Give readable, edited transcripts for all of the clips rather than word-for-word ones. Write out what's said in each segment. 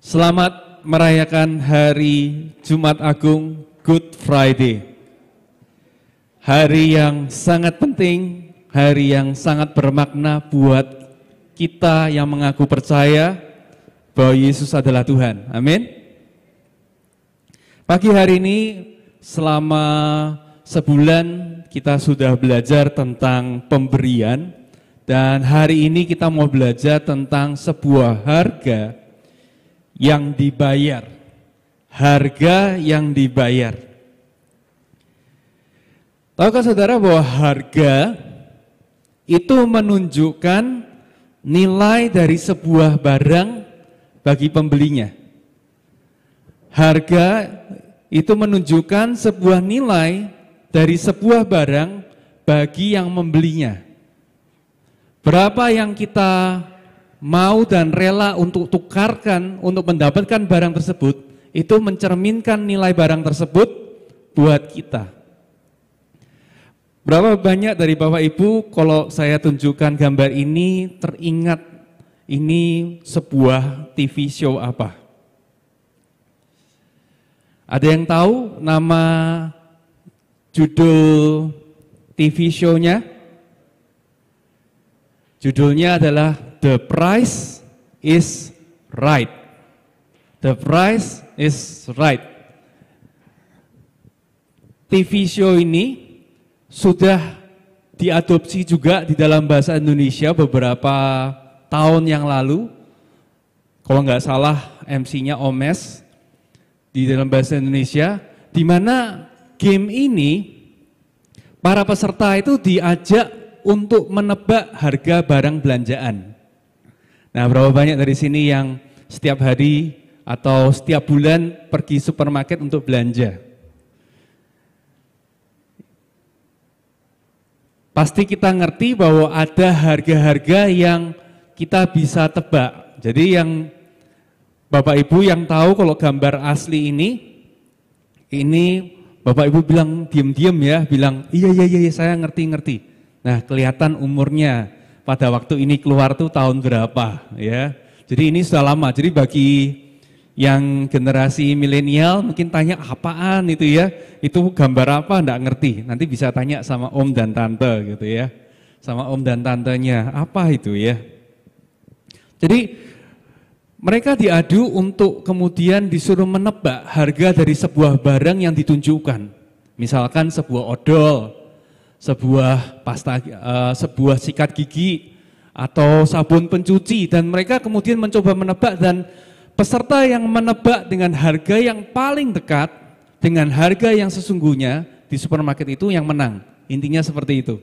Selamat merayakan hari Jumat Agung Good Friday. Hari yang sangat penting, hari yang sangat bermakna buat kita yang mengaku percaya bahwa Yesus adalah Tuhan. Amin. Pagi hari ini selama sebulan kita sudah belajar tentang pemberian dan hari ini kita mau belajar tentang sebuah harga yang dibayar. Harga yang dibayar. Tahukah saudara bahwa harga itu menunjukkan nilai dari sebuah barang bagi pembelinya. Harga itu menunjukkan sebuah nilai dari sebuah barang bagi yang membelinya. Berapa yang kita mau dan rela untuk tukarkan untuk mendapatkan barang tersebut, itu mencerminkan nilai barang tersebut buat kita. Berapa banyak dari Bapak Ibu kalau saya tunjukkan gambar ini teringat ini sebuah TV show apa? Ada yang tahu nama judul TV show-nya? Judulnya adalah The Price is Right. The Price is Right. TV show ini sudah diadopsi juga di dalam bahasa Indonesia beberapa tahun yang lalu. Kalau nggak salah MC-nya Omes di dalam bahasa Indonesia, di mana game ini para peserta itu diajak untuk menebak harga barang belanjaan. Nah, berapa banyak dari sini yang setiap hari atau setiap bulan pergi supermarket untuk belanja? Pasti kita ngerti bahwa ada harga-harga yang kita bisa tebak. Jadi yang Bapak Ibu yang tahu kalau gambar asli ini Bapak Ibu bilang diam-diam ya, bilang iya saya ngerti. Nah, kelihatan umurnya pada waktu ini keluar tuh tahun berapa ya. Jadi ini sudah lama. Jadi bagi yang generasi milenial mungkin tanya apaan itu ya, itu gambar apa enggak ngerti, nanti bisa tanya sama om dan tante gitu ya, sama om dan tantenya, apa itu ya. Jadi mereka diadu untuk kemudian disuruh menebak harga dari sebuah barang yang ditunjukkan, misalkan sebuah odol, sebuah pasta, sebuah sikat gigi, atau sabun pencuci, dan mereka kemudian mencoba menebak dan peserta yang menebak dengan harga yang paling dekat dengan harga yang sesungguhnya di supermarket itu yang menang. Intinya seperti itu.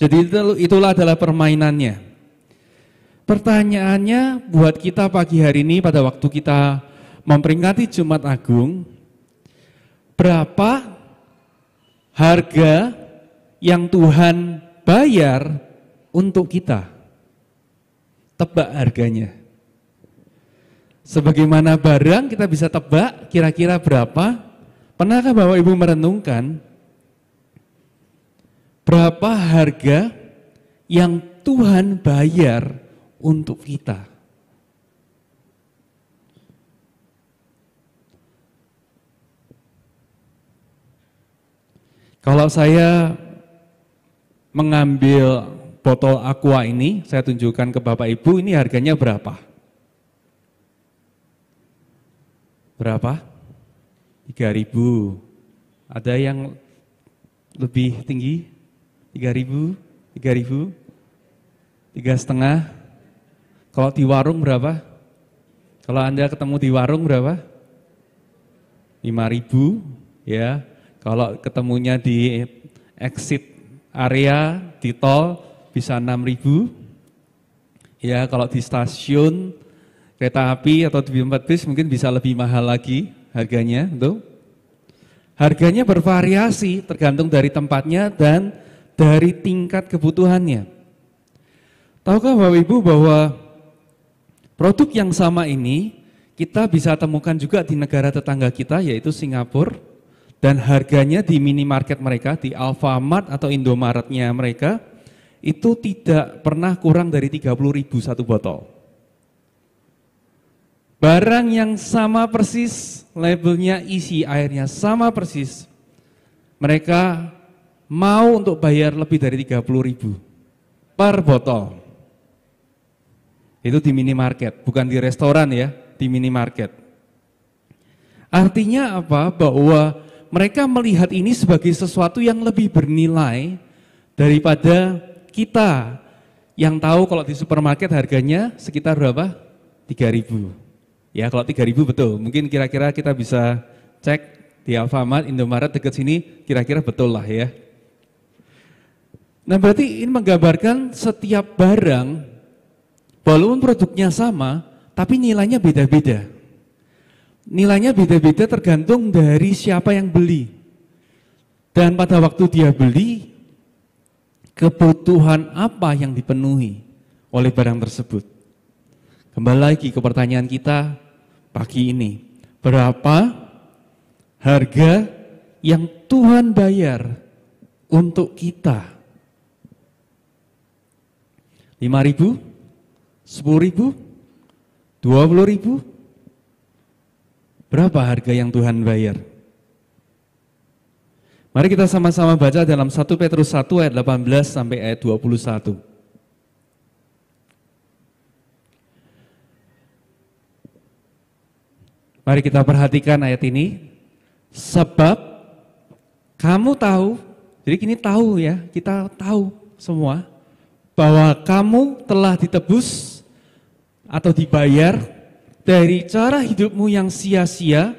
Jadi itulah adalah permainannya. Pertanyaannya buat kita pagi hari ini pada waktu kita memperingati Jumat Agung, berapa harga yang Tuhan bayar untuk kita? Tebak harganya. Sebagaimana barang kita bisa tebak kira-kira berapa? Pernahkah Bapak Ibu merenungkan berapa harga yang Tuhan bayar untuk kita? Kalau saya mengambil botol aqua ini, saya tunjukkan ke Bapak Ibu, ini harganya berapa? Berapa? 3.000. Ada yang lebih tinggi? 3.000? 3.000? 3,5? Kalau di warung berapa? Kalau Anda ketemu di warung berapa? 5.000 ya. Kalau ketemunya di exit area di tol bisa 6.000. Ya, kalau di stasiun kereta api atau di tempat bis mungkin bisa lebih mahal lagi harganya. Tuh. Harganya bervariasi tergantung dari tempatnya dan dari tingkat kebutuhannya. Tahukah Bapak Ibu bahwa produk yang sama ini kita bisa temukan juga di negara tetangga kita yaitu Singapura, dan harganya di minimarket mereka, di Alfamart atau Indomaretnya mereka itu tidak pernah kurang dari 30.000 satu botol. barang yang sama persis, labelnya isi airnya sama persis, mereka mau untuk bayar lebih dari 30.000 per botol. Itu di minimarket, bukan di restoran ya, di minimarket. Artinya apa? Bahwa mereka melihat ini sebagai sesuatu yang lebih bernilai daripada kita yang tahu kalau di supermarket harganya sekitar berapa? 3.000. Ya kalau 3.000 betul, mungkin kira-kira kita bisa cek di Alfamart, Indomaret dekat sini, kira-kira betul lah ya. Nah berarti ini menggambarkan setiap barang, walaupun produknya sama, tapi nilainya beda-beda. Nilainya beda-beda tergantung dari siapa yang beli. Dan pada waktu dia beli, kebutuhan apa yang dipenuhi oleh barang tersebut. Kembali lagi ke pertanyaan kita pagi ini. Berapa harga yang Tuhan bayar untuk kita? 5.000? 10.000? 20.000? Berapa harga yang Tuhan bayar? Mari kita sama-sama baca dalam 1 Petrus 1 ayat 18 sampai ayat 21. Mari kita perhatikan ayat ini. Sebab kamu tahu, jadi kini tahu ya, kita tahu semua bahwa kamu telah ditebus atau dibayar dari cara hidupmu yang sia-sia,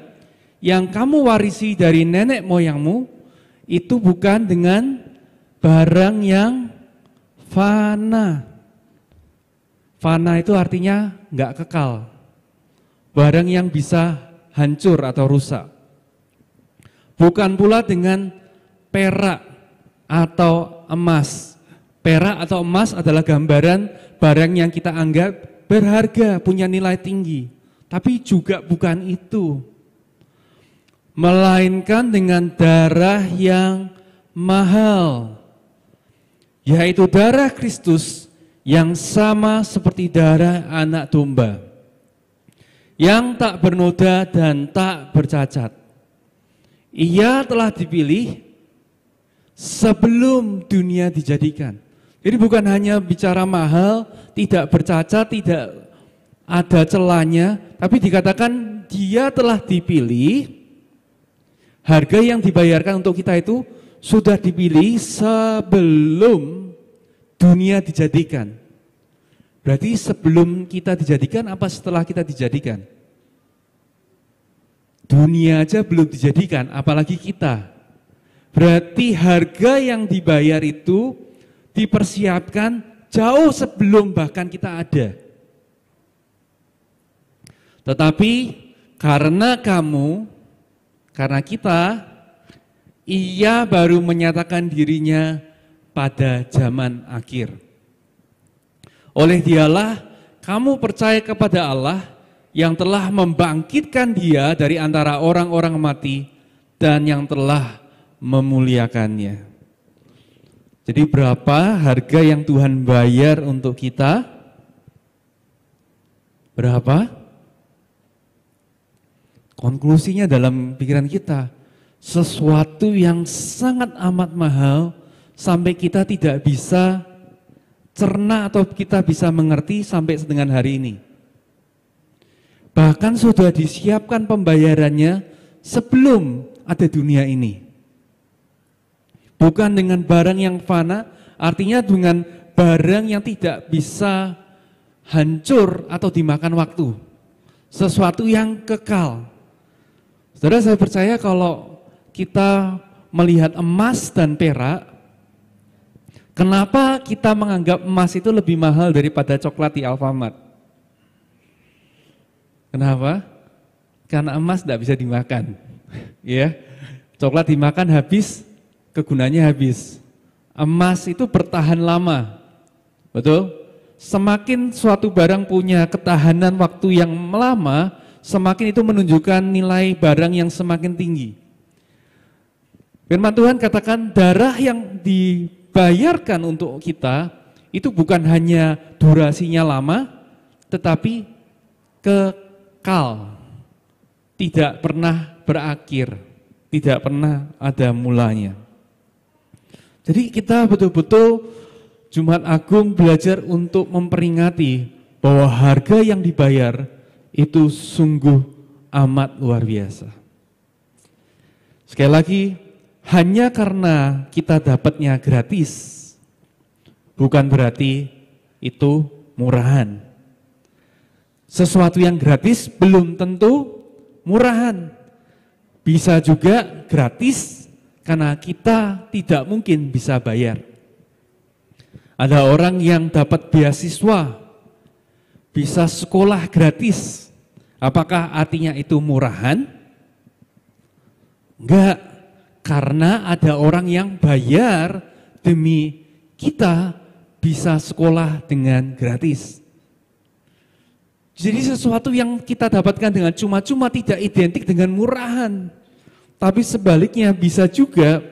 yang kamu warisi dari nenek moyangmu, itu bukan dengan barang yang fana. Fana itu artinya enggak kekal. Barang yang bisa hancur atau rusak. Bukan pula dengan perak atau emas. Perak atau emas adalah gambaran barang yang kita anggap berharga, punya nilai tinggi. Tapi juga bukan itu. Melainkan dengan darah yang mahal. Yaitu darah Kristus yang sama seperti darah anak domba. Yang tak bernoda dan tak bercacat. Ia telah dipilih sebelum dunia dijadikan. Jadi bukan hanya bicara mahal, tidak bercacat, tidak ada celahnya, tapi dikatakan dia telah dipilih, harga yang dibayarkan untuk kita itu sudah dipilih sebelum dunia dijadikan. Berarti sebelum kita dijadikan apa setelah kita dijadikan? Dunia aja belum dijadikan, apalagi kita. Berarti harga yang dibayar itu dipersiapkan jauh sebelum bahkan kita ada. Tetapi karena kita, ia baru menyatakan dirinya pada zaman akhir. Oleh dialah kamu percaya kepada Allah yang telah membangkitkan dia dari antara orang-orang mati dan yang telah memuliakannya. Jadi berapa harga yang Tuhan bayar untuk kita? Berapa? Konklusinya dalam pikiran kita, sesuatu yang sangat amat mahal sampai kita tidak bisa cerna atau kita bisa mengerti sampai dengan hari ini. Bahkan sudah disiapkan pembayarannya sebelum ada dunia ini. Bukan dengan barang yang fana, artinya dengan barang yang tidak bisa hancur atau dimakan waktu. Sesuatu yang kekal. Saudara, saya percaya kalau kita melihat emas dan perak, kenapa kita menganggap emas itu lebih mahal daripada coklat di Alfamart? Kenapa? Karena emas tidak bisa dimakan. Ya, coklat dimakan habis, kegunaannya habis. Emas itu bertahan lama, betul? Semakin suatu barang punya ketahanan waktu yang lama, semakin itu menunjukkan nilai barang yang semakin tinggi. Firman Tuhan katakan darah yang dibayarkan untuk kita itu bukan hanya durasinya lama, tetapi kekal, tidak pernah berakhir, tidak pernah ada mulanya. Jadi kita betul-betul Jumat Agung belajar untuk memperingati bahwa harga yang dibayar itu sungguh amat luar biasa. Sekali lagi, hanya karena kita dapatnya gratis, bukan berarti itu murahan. Sesuatu yang gratis belum tentu murahan. Bisa juga gratis karena kita tidak mungkin bisa bayar. Ada orang yang dapat beasiswa, bisa sekolah gratis. Apakah artinya itu murahan? Enggak, karena ada orang yang bayar demi kita bisa sekolah dengan gratis. Jadi sesuatu yang kita dapatkan dengan cuma-cuma tidak identik dengan murahan. Tapi sebaliknya bisa juga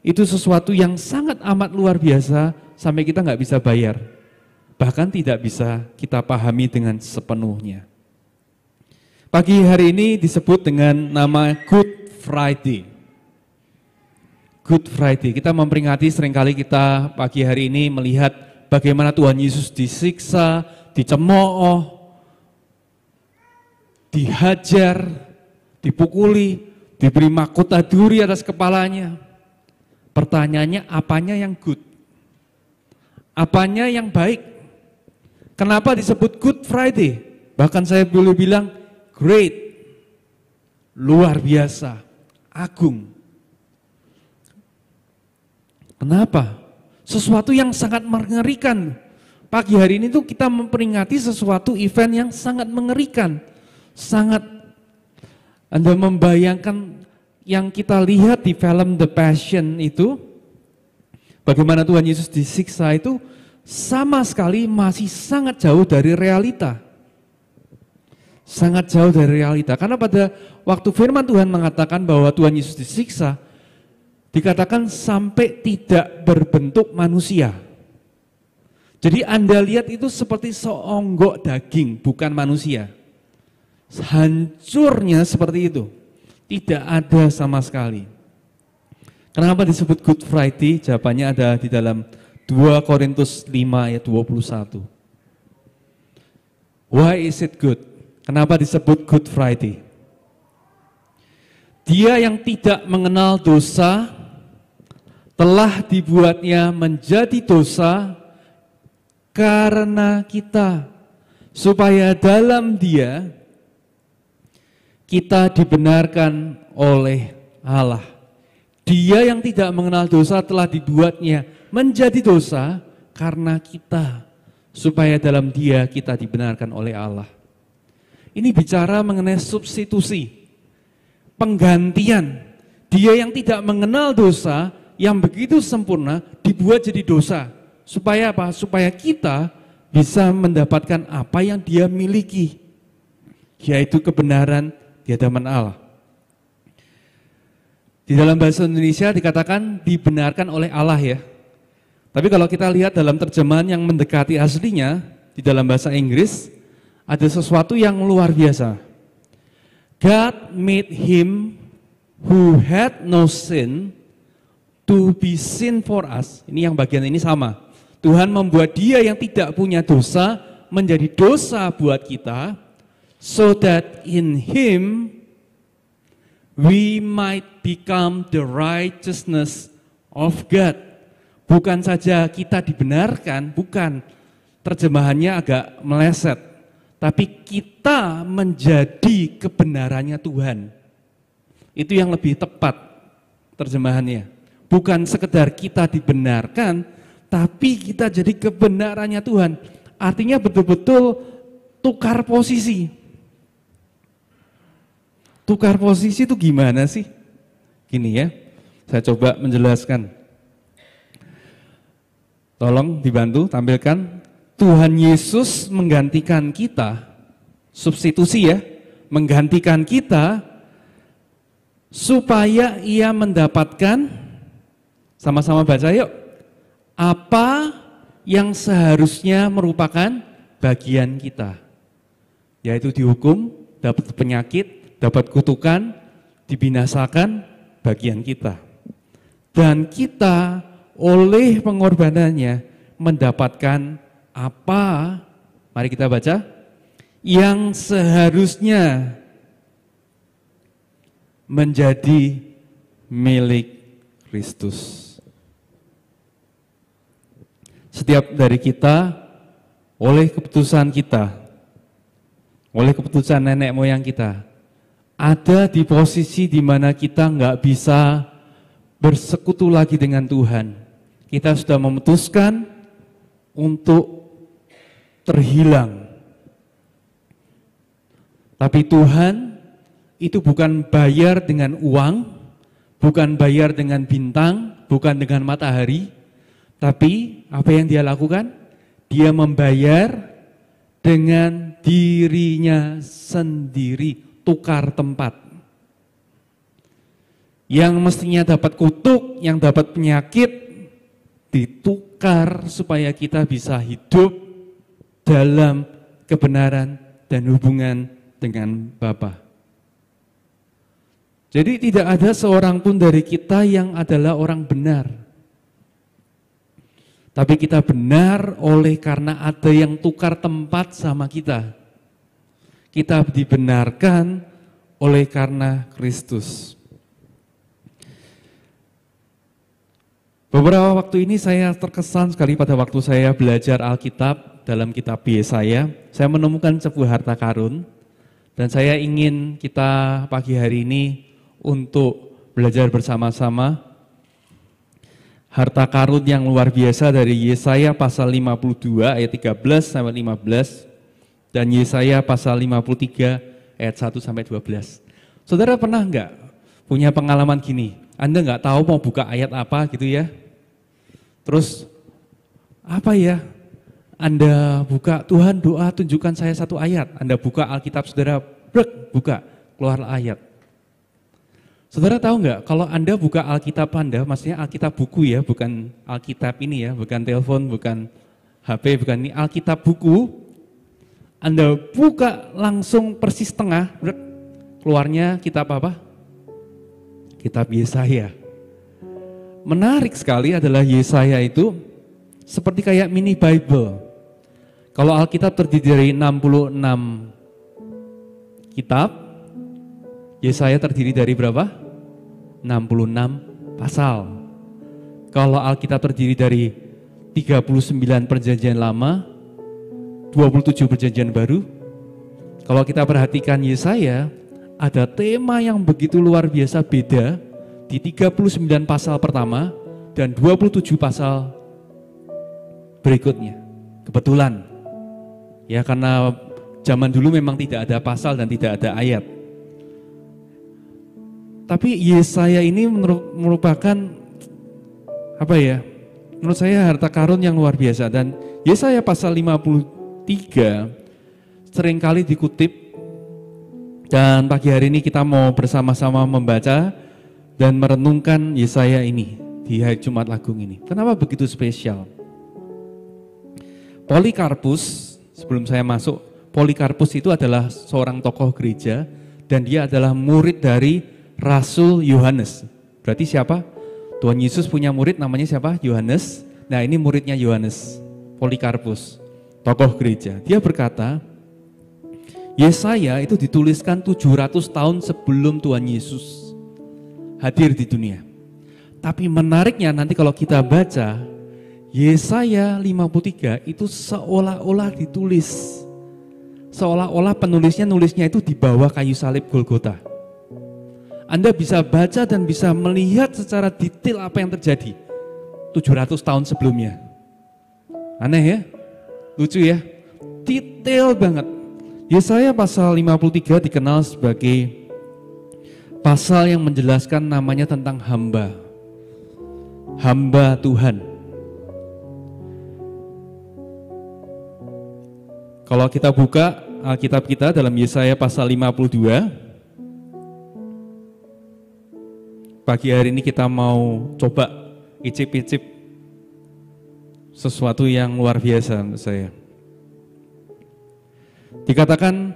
itu sesuatu yang sangat amat luar biasa sampai kita nggak bisa bayar. Bahkan tidak bisa kita pahami dengan sepenuhnya. Pagi hari ini disebut dengan nama Good Friday. Good Friday, kita memperingati seringkali kita pagi hari ini melihat bagaimana Tuhan Yesus disiksa, dicemooh, dihajar, dipukuli, diberi mahkota duri atas kepalanya. Pertanyaannya, apanya yang good? Apanya yang baik? Kenapa disebut Good Friday? Bahkan saya boleh bilang great, luar biasa, agung. Kenapa? Sesuatu yang sangat mengerikan. Pagi hari ini tuh kita memperingati sesuatu event yang sangat mengerikan. Sangat, Anda membayangkan yang kita lihat di film The Passion itu, bagaimana Tuhan Yesus disiksa itu sama sekali masih sangat jauh dari realita. Sangat jauh dari realita. Karena pada waktu firman Tuhan mengatakan bahwa Tuhan Yesus disiksa, dikatakan sampai tidak berbentuk manusia. Jadi Anda lihat itu seperti seonggok daging, bukan manusia. Hancurnya seperti itu, tidak ada sama sekali. Kenapa disebut Good Friday? Jawabannya ada di dalam 2 Korintus 5 ayat 21. Why is it good? Kenapa disebut Good Friday? Dia yang tidak mengenal dosa telah dibuatnya menjadi dosa karena kita, supaya dalam Dia kita dibenarkan oleh Allah. Dia yang tidak mengenal dosa telah dibuatnya menjadi dosa karena kita, supaya dalam Dia kita dibenarkan oleh Allah. Ini bicara mengenai substitusi, penggantian. Dia yang tidak mengenal dosa, yang begitu sempurna, dibuat jadi dosa. Supaya apa? Supaya kita bisa mendapatkan apa yang Dia miliki, yaitu kebenaran di hadapan Allah. Di dalam bahasa Indonesia dikatakan dibenarkan oleh Allah ya. Tapi kalau kita lihat dalam terjemahan yang mendekati aslinya, di dalam bahasa Inggris, ada sesuatu yang luar biasa. God made him who had no sin to be sin for us. Ini yang bagian ini sama. Tuhan membuat Dia yang tidak punya dosa menjadi dosa buat kita, so that in Him we might become the righteousness of God. Bukan saja kita dibenarkan, bukan, terjemahannya agak meleset, tapi kita menjadi kebenarannya Tuhan. Itu yang lebih tepat terjemahannya. Bukan sekedar kita dibenarkan, tapi kita jadi kebenarannya Tuhan. Artinya betul-betul tukar posisi. Tukar posisi itu gimana sih? Gini ya, saya coba menjelaskan. Tolong dibantu tampilkan. Tuhan Yesus menggantikan kita, substitusi ya, menggantikan kita supaya Ia mendapatkan, sama-sama baca yuk, apa yang seharusnya merupakan bagian kita, yaitu dihukum, dapat penyakit, dapat kutukan, dibinasakan bagian kita. Dan kita oleh pengorbanannya mendapatkan apa? Mari kita baca. Yang seharusnya menjadi milik Kristus. Setiap dari kita, oleh keputusan kita, oleh keputusan nenek moyang kita, ada di posisi di mana kita nggak bisa bersekutu lagi dengan Tuhan. Kita sudah memutuskan untuk terhilang. Tapi Tuhan itu bukan bayar dengan uang, bukan bayar dengan bintang, bukan dengan matahari, tapi apa yang dia lakukan? Dia membayar dengan dirinya sendiri, tukar tempat. Yang mestinya dapat kutuk, yang dapat penyakit, ditukar supaya kita bisa hidup dalam kebenaran dan hubungan dengan Bapa. Jadi tidak ada seorang pun dari kita yang adalah orang benar. Tapi kita benar oleh karena ada yang tukar tempat sama kita. Kita dibenarkan oleh karena Kristus. Beberapa waktu ini saya terkesan sekali pada waktu saya belajar Alkitab dalam kitab Yesaya. Saya menemukan sebuah harta karun dan saya ingin kita pagi hari ini untuk belajar bersama-sama harta karun yang luar biasa dari Yesaya pasal 52 ayat 13 sampai 15 dan Yesaya pasal 53 ayat 1 sampai 12. Saudara pernah enggak punya pengalaman gini? Anda enggak tahu mau buka ayat apa gitu ya? Terus apa ya? Anda buka, Tuhan doa tunjukkan saya satu ayat. Anda buka Alkitab saudara, buka, keluar ayat. Saudara tahu nggak, kalau Anda buka Alkitab Anda, maksudnya Alkitab buku ya, bukan Alkitab ini ya, bukan telepon, bukan HP, bukan ini, Alkitab buku, Anda buka langsung persis tengah, keluarnya kitab apa? Kitab Yesaya. Menarik sekali adalah Yesaya itu seperti kayak mini Bible. Kalau Alkitab terdiri dari 66 kitab, Yesaya terdiri dari berapa? 66 pasal. Kalau Alkitab terdiri dari 39 perjanjian lama, 27 perjanjian baru. Kalau kita perhatikan Yesaya, ada tema yang begitu luar biasa beda di 39 pasal pertama dan 27 pasal berikutnya. Kebetulan, ya karena zaman dulu memang tidak ada pasal dan tidak ada ayat. Tapi Yesaya ini merupakan apa ya? Menurut saya harta karun yang luar biasa. Dan Yesaya pasal 53 seringkali dikutip. Dan pagi hari ini kita mau bersama-sama membaca dan merenungkan Yesaya ini di hari Jumat Agung ini. Kenapa begitu spesial? Polikarpus, sebelum saya masuk, Polikarpus itu adalah seorang tokoh gereja dan dia adalah murid dari Rasul Yohanes. Berarti siapa? Tuhan Yesus punya murid namanya siapa? Yohanes. Nah ini muridnya Yohanes, Polikarpus, tokoh gereja. Dia berkata, Yesaya itu dituliskan 700 tahun sebelum Tuhan Yesus hadir di dunia. Tapi menariknya nanti kalau kita baca, Yesaya 53 itu seolah-olah ditulis. Seolah-olah nulisnya itu di bawah kayu salib Golgota. Anda bisa baca dan bisa melihat secara detail apa yang terjadi 700 tahun sebelumnya. Aneh ya? Lucu ya? Detail banget. Yesaya pasal 53 dikenal sebagai pasal yang menjelaskan namanya tentang hamba. Hamba Tuhan. Kalau kita buka Alkitab kita dalam Yesaya pasal 52, pagi hari ini kita mau coba icip-icip sesuatu yang luar biasa menurut saya. Dikatakan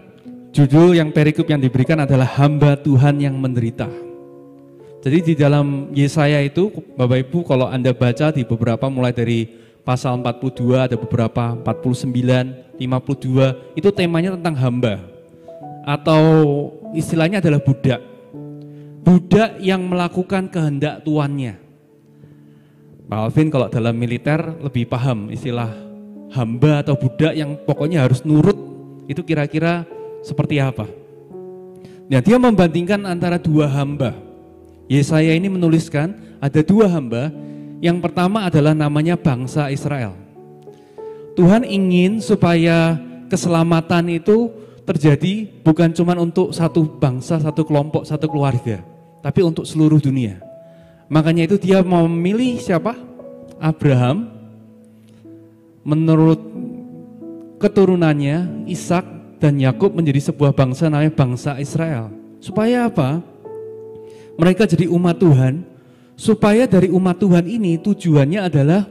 Judul yang perikop yang diberikan adalah hamba Tuhan yang menderita. Jadi di dalam Yesaya itu, Bapak Ibu kalau Anda baca di beberapa mulai dari pasal 42, ada beberapa 49, 52, itu temanya tentang hamba. Atau istilahnya adalah budak. Budak yang melakukan kehendak tuannya. Pak Alvin kalau dalam militer lebih paham istilah hamba atau budak yang pokoknya harus nurut, itu kira-kira seperti apa. Nah, dia membandingkan antara dua hamba. Yesaya ini menuliskan ada dua hamba. Yang pertama adalah namanya bangsa Israel. Tuhan ingin supaya keselamatan itu terjadi bukan cuma untuk satu bangsa, satu kelompok, satu keluarga, tapi untuk seluruh dunia. Makanya itu dia memilih siapa? Abraham. Menurut keturunannya, Ishak dan Yakub menjadi sebuah bangsa namanya bangsa Israel. Supaya apa? Mereka jadi umat Tuhan, supaya dari umat Tuhan ini tujuannya adalah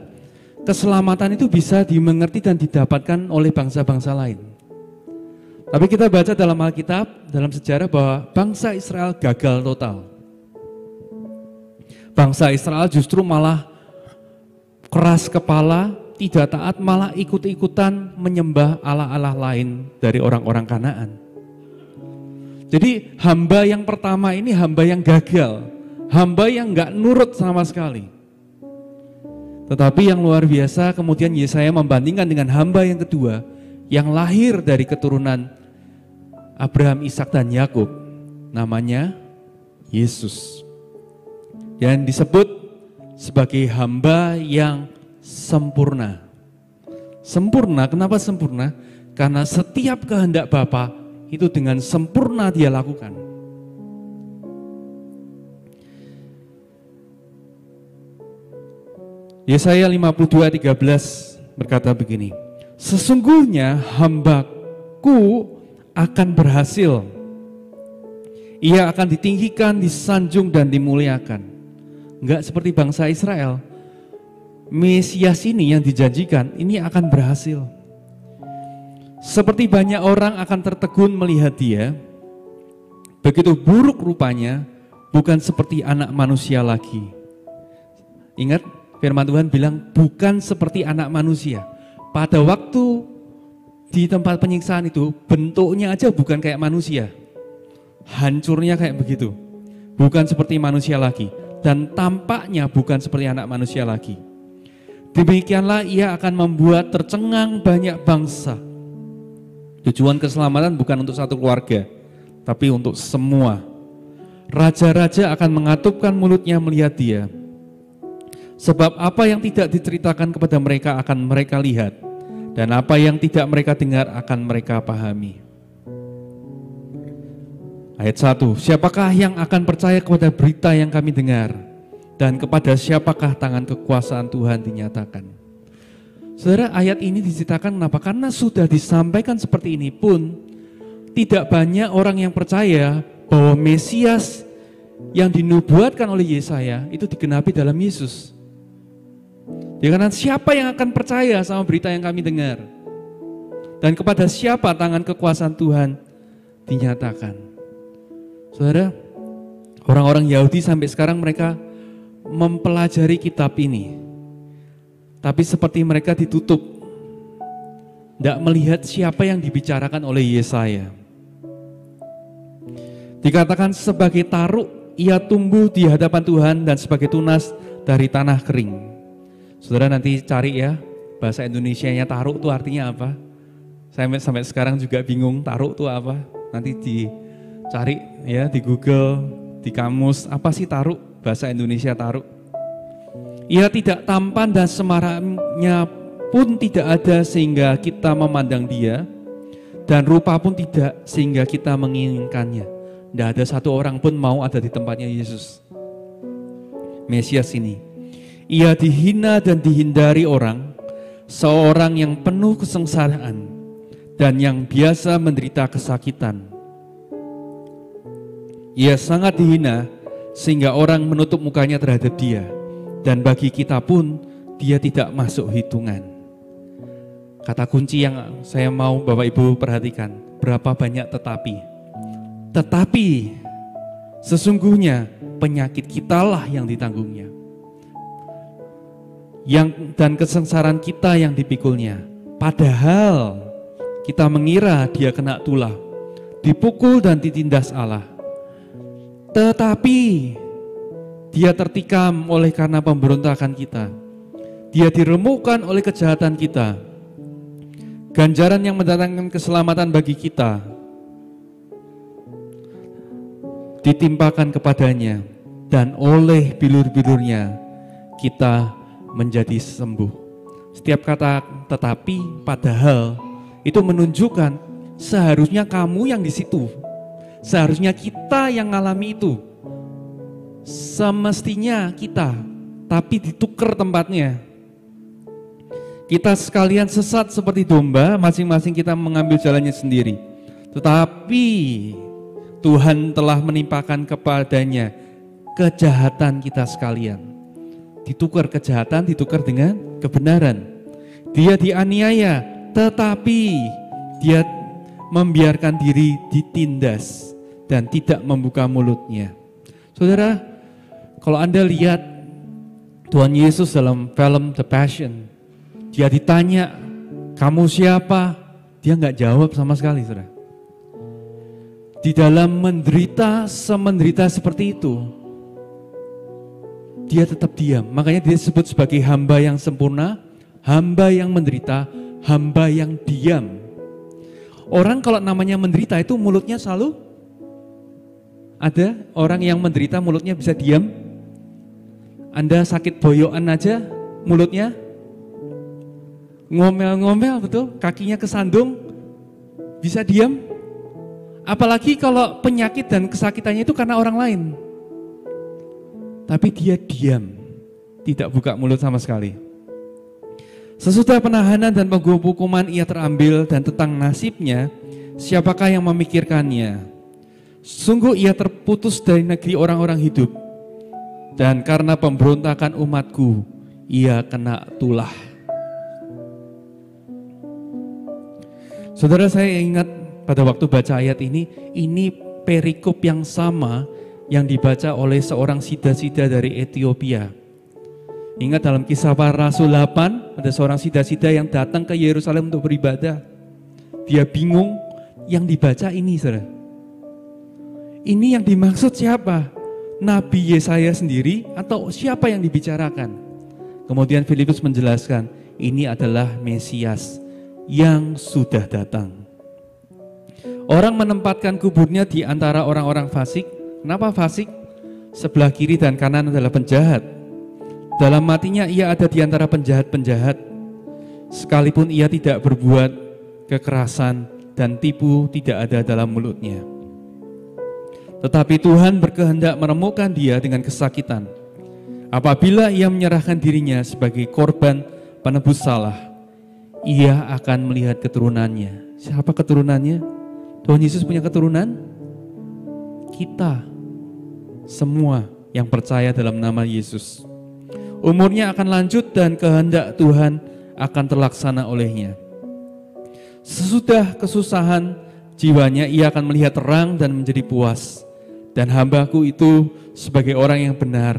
keselamatan itu bisa dimengerti dan didapatkan oleh bangsa-bangsa lain. Tapi kita baca dalam Alkitab, dalam sejarah bahwa bangsa Israel gagal total. Bangsa Israel justru malah keras kepala, tidak taat, malah ikut-ikutan menyembah Allah-Allah lain dari orang-orang Kanaan. Jadi hamba yang pertama ini hamba yang gagal, hamba yang gak nurut sama sekali. Tetapi yang luar biasa kemudian Yesaya membandingkan dengan hamba yang kedua yang lahir dari keturunan Abraham, Ishak dan Yakub, namanya Yesus. Dan disebut sebagai hamba yang sempurna. Sempurna, kenapa sempurna? Karena setiap kehendak Bapa itu dengan sempurna dia lakukan. Yesaya 52:13 berkata begini, sesungguhnya hambaku akan berhasil. Ia akan ditinggikan, disanjung dan dimuliakan. Enggak seperti bangsa Israel. Mesias ini yang dijanjikan, ini akan berhasil. Seperti banyak orang akan tertegun melihat dia, begitu buruk rupanya, bukan seperti anak manusia lagi. Ingat firman Tuhan bilang, bukan seperti anak manusia. Pada waktu di tempat penyiksaan itu, bentuknya aja bukan kayak manusia. Hancurnya kayak begitu. Bukan seperti manusia lagi. Dan tampaknya bukan seperti anak manusia lagi. Demikianlah ia akan membuat tercengang banyak bangsa. Tujuan keselamatan bukan untuk satu keluarga, tapi untuk semua. Raja-raja akan mengatupkan mulutnya melihat dia. Sebab apa yang tidak diceritakan kepada mereka akan mereka lihat, dan apa yang tidak mereka dengar akan mereka pahami. Ayat 1, siapakah yang akan percaya kepada berita yang kami dengar? Dan kepada siapakah tangan kekuasaan Tuhan dinyatakan? Saudara, ayat ini diceritakan kenapa? Karena sudah disampaikan seperti ini pun tidak banyak orang yang percaya bahwa Mesias yang dinubuatkan oleh Yesaya itu digenapi dalam Yesus. Ya, karena siapa yang akan percaya sama berita yang kami dengar? Dan kepada siapa tangan kekuasaan Tuhan dinyatakan? Saudara, orang-orang Yahudi sampai sekarang mereka mempelajari kitab ini. Tapi seperti mereka ditutup, tidak melihat siapa yang dibicarakan oleh Yesaya. Dikatakan sebagai taruk, ia tumbuh di hadapan Tuhan dan sebagai tunas dari tanah kering. Saudara nanti cari ya, bahasa Indonesianya taruk itu artinya apa? Saya sampai sekarang juga bingung taruk itu apa. Nanti dicari ya di Google, di kamus, apa sih taruk? Bahasa Indonesia taruk. Ia tidak tampan dan semaraknya pun tidak ada sehingga kita memandang dia, dan rupa pun tidak sehingga kita menginginkannya. Tidak ada satu orang pun mau ada di tempatnya Yesus. Mesias ini. Ia dihina dan dihindari orang, seorang yang penuh kesengsaraan dan yang biasa menderita kesakitan. Ia sangat dihina sehingga orang menutup mukanya terhadap dia, dan bagi kita pun dia tidak masuk hitungan. Kata kunci yang saya mau Bapak Ibu perhatikan, berapa banyak tetapi. Tetapi sesungguhnya penyakit kitalah yang ditanggungnya. Dan kesengsaraan kita yang dipikulnya. Padahal kita mengira dia kena tulah, dipukul dan ditindas Allah. Tetapi dia tertikam oleh karena pemberontakan kita. Dia diremukkan oleh kejahatan kita. Ganjaran yang mendatangkan keselamatan bagi kita ditimpakan kepadanya, dan oleh bilur-bilurnya kita menjadi sembuh. Setiap kata tetapi, padahal itu menunjukkan seharusnya kamu yang di situ. Seharusnya kita yang ngalami itu. Semestinya kita, tapi ditukar tempatnya. Kita sekalian sesat seperti domba, masing-masing kita mengambil jalannya sendiri. Tetapi Tuhan telah menimpakan kepadanya kejahatan kita sekalian. Ditukar kejahatan, ditukar dengan kebenaran. Dia dianiaya, tetapi dia membiarkan diri ditindas dan tidak membuka mulutnya. Saudara, kalau Anda lihat Tuhan Yesus dalam film The Passion, dia ditanya, kamu siapa? Dia nggak jawab sama sekali, saudara. Di dalam menderita, semenderita seperti itu, dia tetap diam. Makanya dia disebut sebagai hamba yang sempurna, hamba yang menderita, hamba yang diam. Orang kalau namanya menderita itu mulutnya selalu ada. Orang yang menderita mulutnya bisa diam. Anda sakit boyokan aja, mulutnya ngomel-ngomel, betul, kakinya kesandung, bisa diam. Apalagi kalau penyakit dan kesakitannya itu karena orang lain. Tapi dia diam, tidak buka mulut sama sekali. Sesudah penahanan dan penghukuman ia terambil, dan tentang nasibnya, siapakah yang memikirkannya? Sungguh ia terputus dari negeri orang-orang hidup, dan karena pemberontakan umatku, ia kena tulah. Saudara, saya ingat pada waktu baca ayat ini perikop yang sama yang dibaca oleh seorang sida-sida dari Ethiopia. Ingat dalam Kisah Para Rasul 8, ada seorang sida-sida yang datang ke Yerusalem untuk beribadah. Dia bingung, yang dibaca ini, saudara. Ini yang dimaksud siapa? Nabi Yesaya sendiri atau siapa yang dibicarakan? Kemudian Filipus menjelaskan, ini adalah Mesias yang sudah datang. Orang menempatkan kuburnya di antara orang-orang fasik. Kenapa fasik? Sebelah kiri dan kanan adalah penjahat. Dalam matinya ia ada di antara penjahat-penjahat. Sekalipun ia tidak berbuat kekerasan dan tipu tidak ada dalam mulutnya. Tetapi Tuhan berkehendak meremukkan dia dengan kesakitan. Apabila ia menyerahkan dirinya sebagai korban penebus salah, ia akan melihat keturunannya. Siapa keturunannya? Tuhan Yesus punya keturunan? Kita semua yang percaya dalam nama Yesus. Umurnya akan lanjut dan kehendak Tuhan akan terlaksana olehnya. Sesudah kesusahan jiwanya, ia akan melihat terang dan menjadi puas. Dan hambaku itu sebagai orang yang benar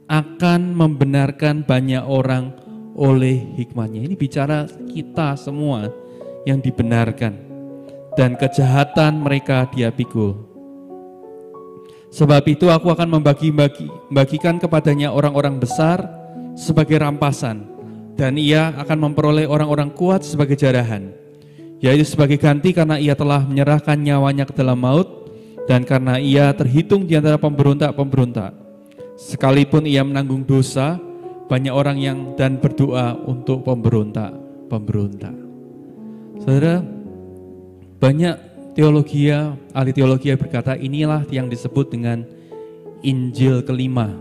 akan membenarkan banyak orang oleh hikmatnya. Ini bicara kita semua yang dibenarkan. Dan kejahatan mereka dia pikul. Sebab itu aku akan membagikan kepadanya orang-orang besar sebagai rampasan, dan ia akan memperoleh orang-orang kuat sebagai jarahan, yaitu sebagai ganti karena ia telah menyerahkan nyawanya ke dalam maut, dan karena ia terhitung di antara pemberontak-pemberontak. Sekalipun ia menanggung dosa banyak orang yang dan berdoa untuk pemberontak-pemberontak. Saudara, banyak ahli teologi berkata inilah yang disebut dengan Injil kelima.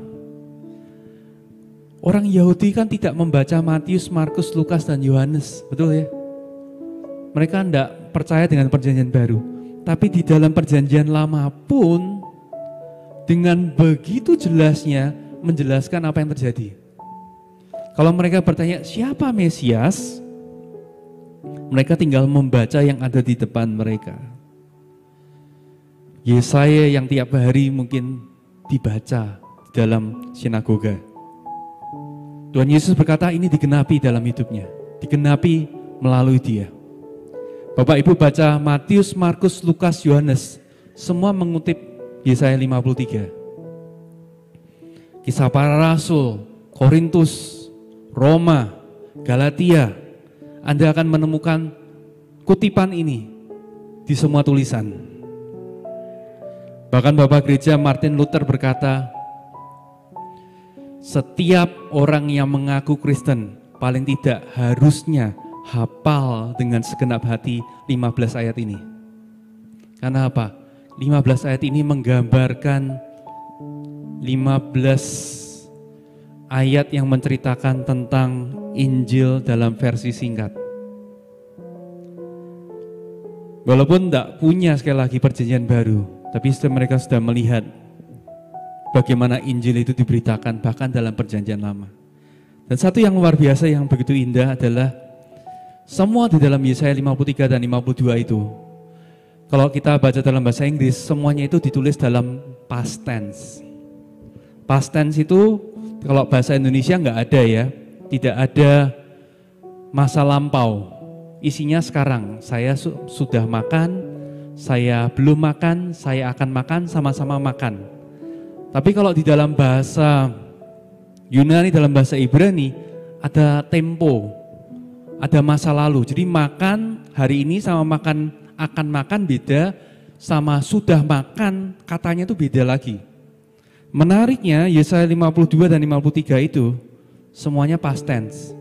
Orang Yahudi kan tidak membaca Matius, Markus, Lukas, dan Yohanes, betul ya? Mereka tidak percaya dengan perjanjian baru. Tapi di dalam perjanjian lama pun dengan begitu jelasnya menjelaskan apa yang terjadi. Kalau mereka bertanya siapa Mesias, Mereka tinggal membaca yang ada di depan mereka. Yesaya yang tiap hari mungkin dibaca di dalam sinagoga. Tuhan Yesus berkata ini digenapi dalam hidupnya, digenapi melalui dia. Bapak Ibu baca Matius, Markus, Lukas, Yohanes, semua mengutip Yesaya 53. Kisah para Rasul, Korintus, Roma, Galatia, Anda akan menemukan kutipan ini di semua tulisan. Bahkan Bapak Gereja Martin Luther berkata, setiap orang yang mengaku Kristen paling tidak harusnya hafal dengan segenap hati 15 ayat ini. Karena apa? 15 ayat ini menggambarkan 15 ayat yang menceritakan tentang Injil dalam versi singkat. Walaupun tidak punya sekali lagi perjanjian baru, tapi mereka sudah melihat bagaimana Injil itu diberitakan bahkan dalam perjanjian lama. Dan satu yang luar biasa yang begitu indah adalah semua di dalam Yesaya 53 dan 52 itu, kalau kita baca dalam bahasa Inggris, semuanya itu ditulis dalam past tense. Past tense itu kalau bahasa Indonesia nggak ada ya, tidak ada masa lampau. Isinya sekarang, saya sudah makan, saya belum makan, saya akan makan, sama-sama makan. Tapi kalau di dalam bahasa Yunani, dalam bahasa Ibrani, ada tempo, ada masa lalu. Jadi makan hari ini sama makan akan makan beda, sama sudah makan katanya itu beda lagi. Menariknya Yesaya 52 dan 53 itu semuanya past tense.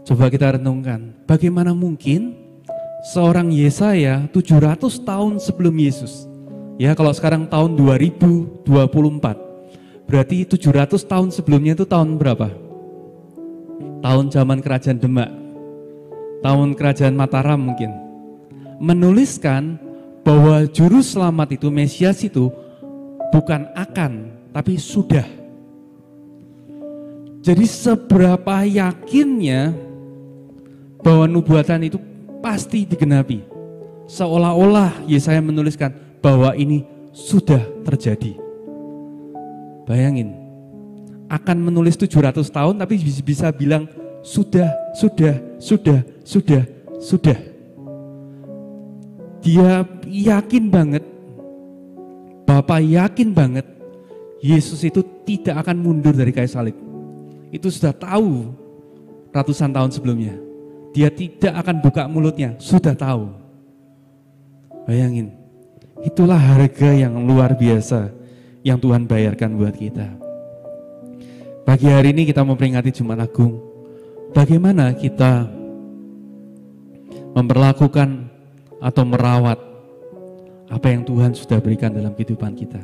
Coba kita renungkan, bagaimana mungkin seorang Yesaya 700 tahun sebelum Yesus, ya kalau sekarang tahun 2024, berarti 700 tahun sebelumnya itu tahun berapa? Tahun zaman kerajaan Demak, tahun kerajaan Mataram mungkin. Menuliskan bahwa juru selamat itu, Mesias itu bukan akan, tapi sudah. Jadi seberapa yakinnya bahwa nubuatan itu pasti digenapi. Seolah-olah Yesaya menuliskan bahwa ini sudah terjadi. Bayangin, akan menulis 700 tahun tapi bisa bilang sudah. Dia yakin banget, Bapak yakin banget, Yesus itu tidak akan mundur dari kayu salib. Itu sudah tahu ratusan tahun sebelumnya. Dia tidak akan buka mulutnya, sudah tahu. Bayangin, itulah harga yang luar biasa yang Tuhan bayarkan buat kita. Pagi hari ini kita memperingati Jumat Agung. Bagaimana kita memperlakukan atau merawat apa yang Tuhan sudah berikan dalam kehidupan kita.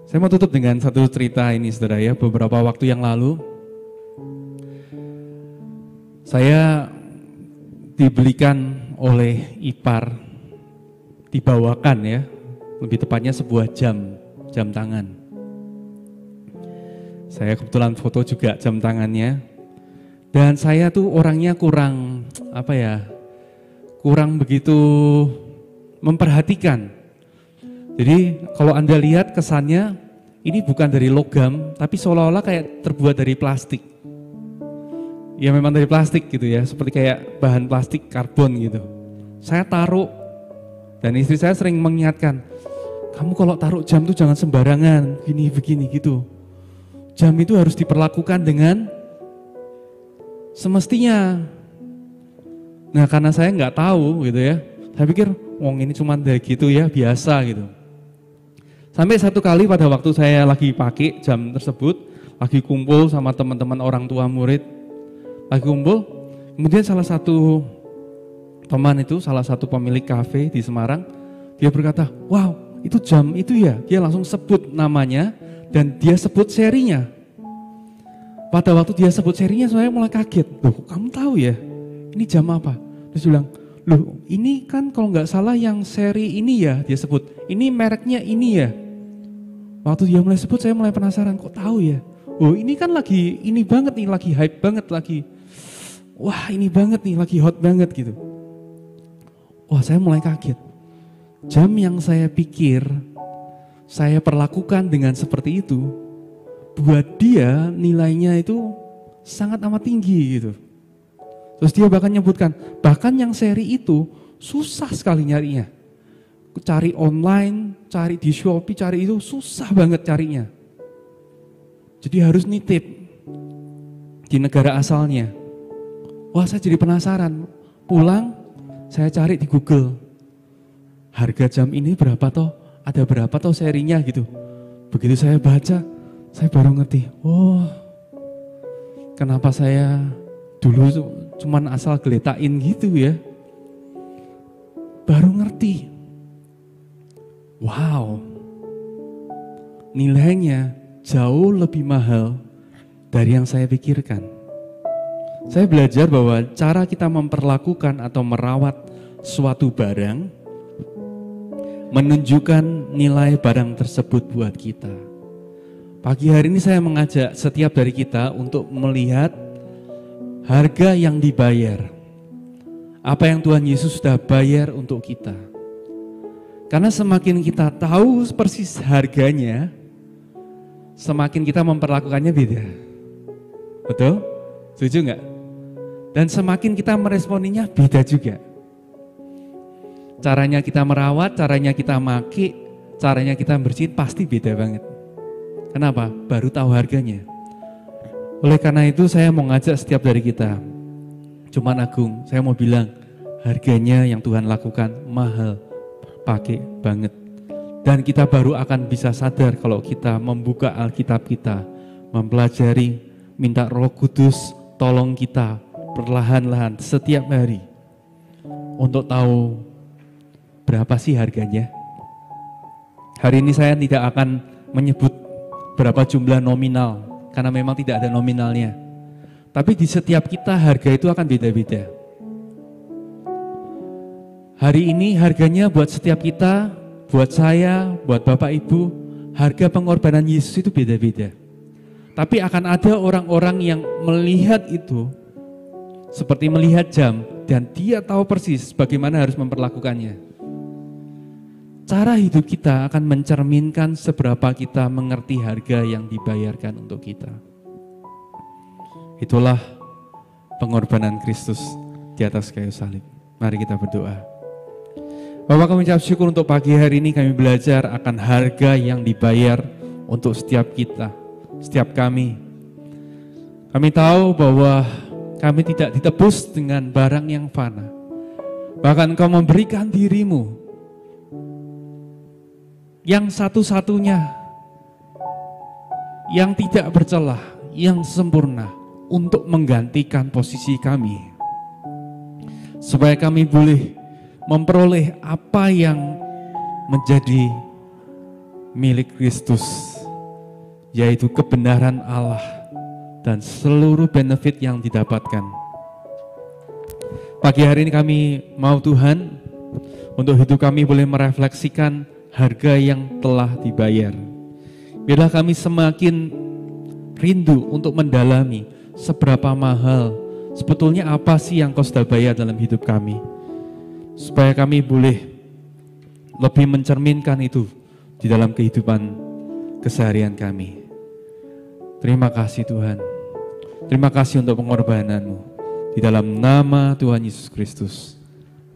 Saya mau tutup dengan satu cerita ini saudara ya. Beberapa waktu yang lalu saya dibelikan oleh ipar, dibawakan ya, lebih tepatnya sebuah jam tangan. Saya kebetulan foto juga jam tangannya. Dan saya tuh orangnya kurang begitu memperhatikan. Jadi kalau Anda lihat kesannya ini bukan dari logam, tapi seolah-olah kayak terbuat dari plastik. Ya memang dari plastik gitu ya, seperti kayak bahan plastik karbon gitu. Saya taruh, dan istri saya sering mengingatkan, kamu kalau taruh jam tuh jangan sembarangan, begini gitu. Jam itu harus diperlakukan dengan semestinya. Nah karena saya nggak tahu gitu ya, saya pikir wong ini cuma dari gitu ya, biasa gitu. Sampai satu kali pada waktu saya lagi pakai jam tersebut, lagi kumpul sama teman-teman orang tua murid, lagi kumpul, kemudian salah satu teman itu, salah satu pemilik kafe di Semarang, dia berkata, wow itu jam itu ya, dia langsung sebut namanya dan dia sebut serinya. Pada waktu dia sebut serinya saya mulai kaget, loh kamu tahu ya ini jam apa? Terus dia bilang, loh ini kan kalau nggak salah yang seri ini ya, dia sebut, ini mereknya ini ya. Waktu dia mulai sebut saya mulai penasaran, kok tahu ya? oh ini kan lagi ini banget nih, lagi hype banget, lagi wah ini banget nih, lagi hot banget gitu. Wah saya mulai kaget. Jam yang saya pikir saya perlakukan dengan seperti itu, buat dia nilainya itu sangat amat tinggi gitu. Terus dia bahkan nyebutkan, bahkan yang seri itu susah sekali nyarinya. Cari online, cari di Shopee, cari itu susah banget carinya. Jadi harus nitip di negara asalnya. Wah saya jadi penasaran, pulang saya cari di Google. Harga jam ini berapa toh? Ada berapa toh serinya gitu. Begitu saya baca, saya baru ngerti, oh kenapa saya dulu cuman asal geletain gitu ya. Baru ngerti, wow nilainya jauh lebih mahal dari yang saya pikirkan. Saya belajar bahwa cara kita memperlakukan atau merawat suatu barang menunjukkan nilai barang tersebut buat kita. Pagi hari ini saya mengajak setiap dari kita untuk melihat harga yang dibayar. Apa yang Tuhan Yesus sudah bayar untuk kita. Karena semakin kita tahu persis harganya, semakin kita memperlakukannya beda. Betul? Setuju enggak? Dan semakin kita meresponinya beda juga. Caranya kita merawat, caranya kita maki, caranya kita bersihin pasti beda banget. Kenapa? Baru tahu harganya. Oleh karena itu saya mau ngajak setiap dari kita. Cuman Agung, saya mau bilang harganya yang Tuhan lakukan mahal, pakai banget. Dan kita baru akan bisa sadar kalau kita membuka Alkitab kita, mempelajari, minta Roh Kudus tolong kita perlahan-lahan setiap hari untuk tahu berapa sih harganya. Hari ini saya tidak akan menyebut berapa jumlah nominal, karena memang tidak ada nominalnya. Tapi di setiap kita harga itu akan beda-beda. Hari ini harganya buat setiap kita, buat saya, buat Bapak Ibu, harga pengorbanan Yesus itu beda-beda. Tapi akan ada orang-orang yang melihat itu seperti melihat jam, dan dia tahu persis bagaimana harus memperlakukannya. Cara hidup kita akan mencerminkan seberapa kita mengerti harga yang dibayarkan untuk kita. Itulah pengorbanan Kristus di atas kayu salib. Mari kita berdoa. Bapak, kami ucap syukur untuk pagi hari ini kami belajar akan harga yang dibayar untuk setiap kita, setiap kami. Kami tahu bahwa kami tidak ditebus dengan barang yang fana. Bahkan Engkau memberikan dirimu yang satu-satunya, yang tidak bercelah, yang sempurna, untuk menggantikan posisi kami. Supaya kami boleh memperoleh apa yang menjadi milik Kristus, yaitu kebenaran Allah dan seluruh benefit yang didapatkan. Pagi hari ini kami mau Tuhan, untuk hidup kami boleh merefleksikan harga yang telah dibayar. Biarlah kami semakin rindu untuk mendalami seberapa mahal, sebetulnya apa sih yang Kau sudah bayar dalam hidup kami. Supaya kami boleh lebih mencerminkan itu di dalam kehidupan keseharian kami. Terima kasih Tuhan. Terima kasih untuk pengorbanan-Mu. Di dalam nama Tuhan Yesus Kristus.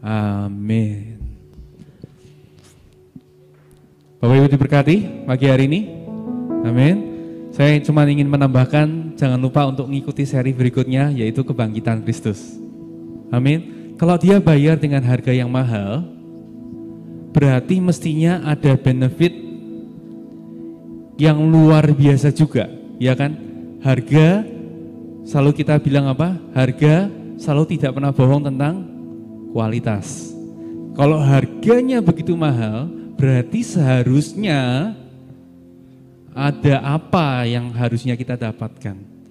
Amin. Bapak Ibu diberkati pagi hari ini. Amin. Saya cuma ingin menambahkan, jangan lupa untuk mengikuti seri berikutnya, yaitu Kebangkitan Kristus. Amin. Kalau dia bayar dengan harga yang mahal, berarti mestinya ada benefit yang luar biasa juga, ya kan? Harga, selalu kita bilang apa? Harga selalu tidak pernah bohong tentang kualitas. Kalau harganya begitu mahal, berarti seharusnya ada apa yang harusnya kita dapatkan.